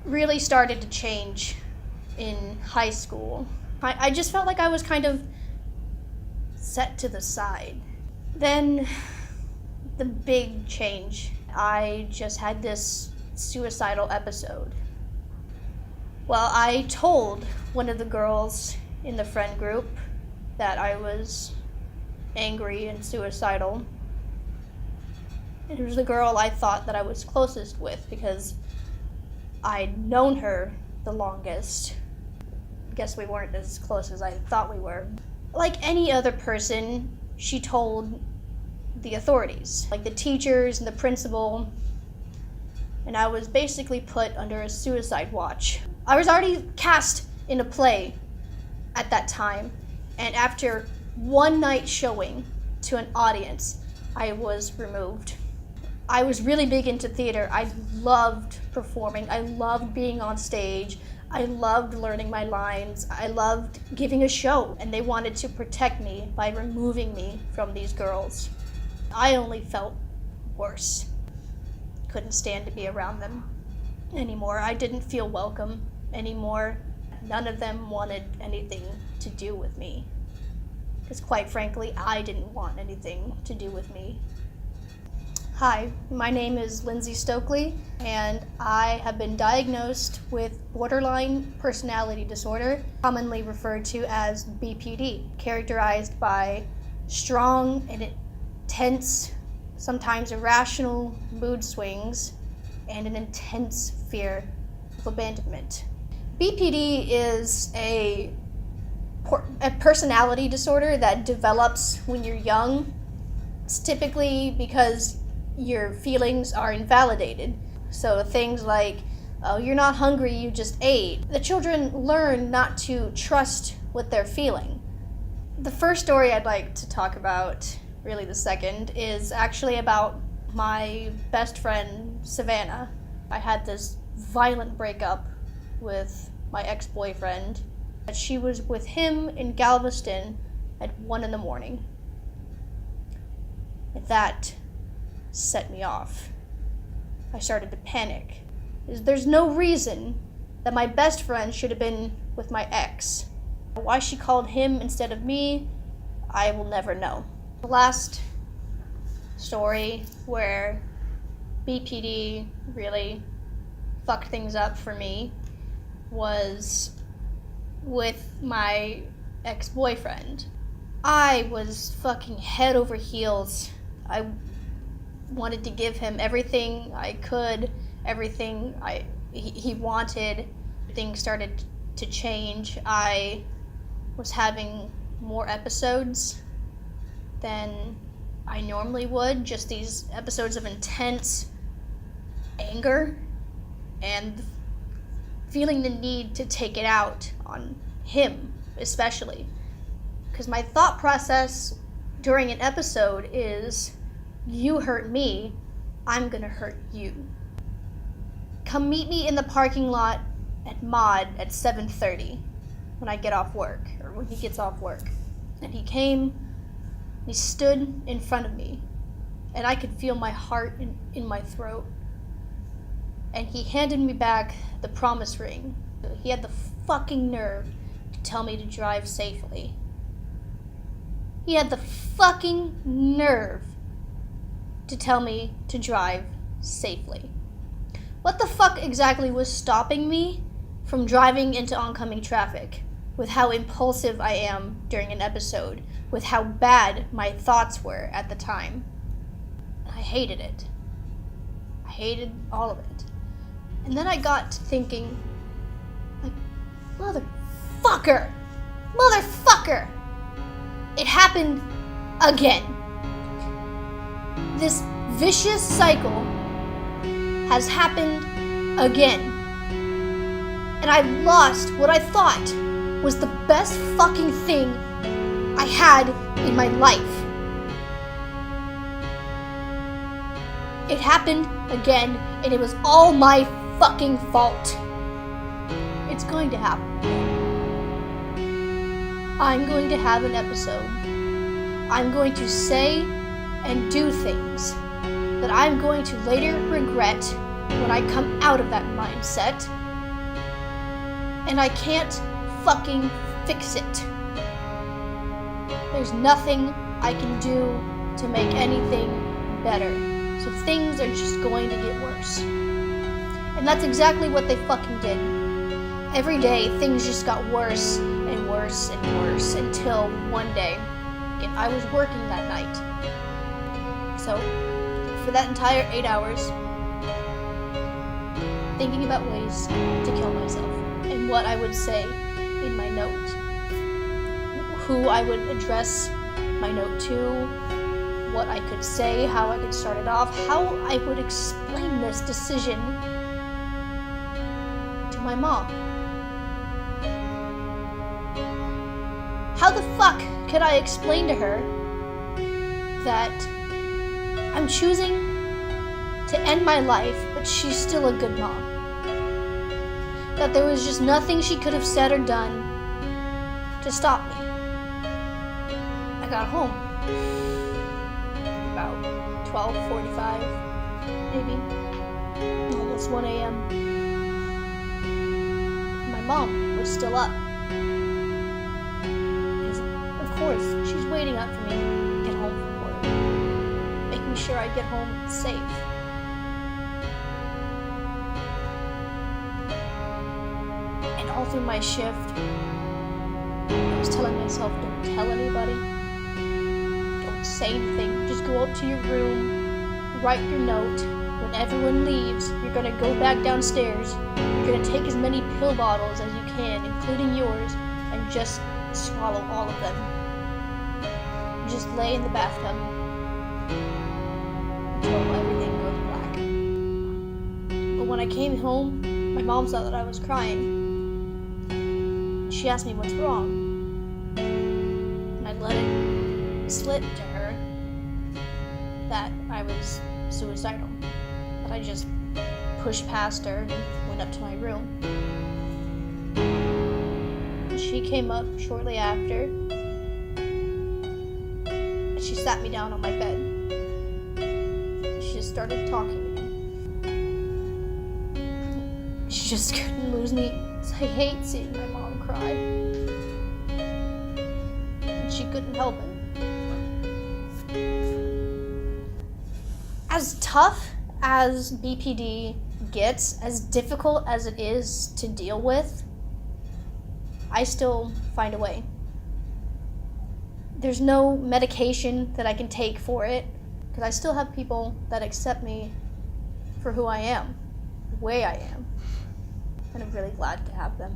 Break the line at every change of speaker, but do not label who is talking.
really started to change in high school. I just felt like I was kind of set to the side. Then the big change. I just had this suicidal episode. Well, I told one of the girls in the friend group that I was angry and suicidal. It was the girl I thought that I was closest with because I'd known her the longest. Guess we weren't as close as I thought we were. Like any other person, she told the authorities, like the teachers and the principal, and I was basically put under a suicide watch. I was already cast in a play at that time, and after one night showing to an audience, I was removed. I was really big into theater. I loved performing. I loved being on stage. I loved learning my lines. I loved giving a show, and they wanted to protect me by removing me from these girls. I only felt worse. Couldn't stand to be around them anymore. I didn't feel welcome anymore. None of them wanted anything to do with me. Because quite frankly, I didn't want anything to do with me. Hi, my name is Lindsay Stokely, and I have been diagnosed with borderline personality disorder, commonly referred to as BPD, characterized by strong and intense, sometimes irrational mood swings, and an intense fear of abandonment. BPD is a personality disorder that develops when you're young. It's typically because your feelings are invalidated. So things like, oh, you're not hungry, you just ate. The children learn not to trust what they're feeling. The first story I'd like to talk about, really the second, is actually about my best friend, Savannah. I had this violent breakup with my ex-boyfriend. She was with him in Galveston at 1 a.m. That set me off. I started to panic. There's no reason that my best friend should have been with my ex. Why she called him instead of me, I will never know. The last story where BPD really fucked things up for me was with my ex-boyfriend. I was fucking head over heels. I wanted to give him everything I could, everything he wanted. Things started to change. I was having more episodes than I normally would, just these episodes of intense anger and feeling the need to take it out on him, especially. Because my thought process during an episode is, you hurt me, I'm gonna hurt you. Come meet me in the parking lot at Mod at 7:30 when I get off work, or when he gets off work. And he came, he stood in front of me, and I could feel my heart in my throat. And he handed me back the promise ring. He had the fucking nerve to tell me to drive safely. He had the fucking nerve to tell me to drive safely. What the fuck exactly was stopping me from driving into oncoming traffic, with how impulsive I am during an episode, with how bad my thoughts were at the time? I hated it. I hated all of it. And then I got to thinking, like, motherfucker! Motherfucker! It happened again. This vicious cycle has happened again. And I've lost what I thought was the best fucking thing I had in my life. It happened again, and it was all my fucking fault. It's going to happen. I'm going to have an episode. I'm going to say and do things that I'm going to later regret when I come out of that mindset. and I can't fucking fix it. There's nothing I can do to make anything better. So things are just going to get worse. And that's exactly what they fucking did. Every day, things just got worse and worse and worse until one day, and I was working that night. So, for that entire 8 hours, thinking about ways to kill myself and what I would say in my note, who I would address my note to, what I could say, how I could start it off, how I would explain this decision to my mom. How the fuck could I explain to her that I'm choosing to end my life, but she's still a good mom? That there was just nothing she could have said or done to stop me. I got home about 12:45, maybe, almost 1 a.m. My mom was still up. Because, of course, she's waiting up for me to get home from work, making sure I get home safe. And all through my shift, I was telling myself, don't tell anybody. Say anything, just go up to your room, write your note. When everyone leaves, you're gonna go back downstairs. You're gonna take as many pill bottles as you can, including yours, and just swallow all of them. Just lay in the bathtub until everything goes black. But when I came home, my mom saw that I was crying. She asked me what's wrong, and I let it slip to her that I was suicidal. But I just pushed past her and went up to my room. She came up shortly after, and she sat me down on my bed. She just started talking to me. She just couldn't lose me. I hate seeing my mom cry. And she couldn't help it. As tough as BPD gets, as difficult as it is to deal with, I still find a way. There's no medication that I can take for it, because I still have people that accept me for who I am, the way I am, and I'm really glad to have them.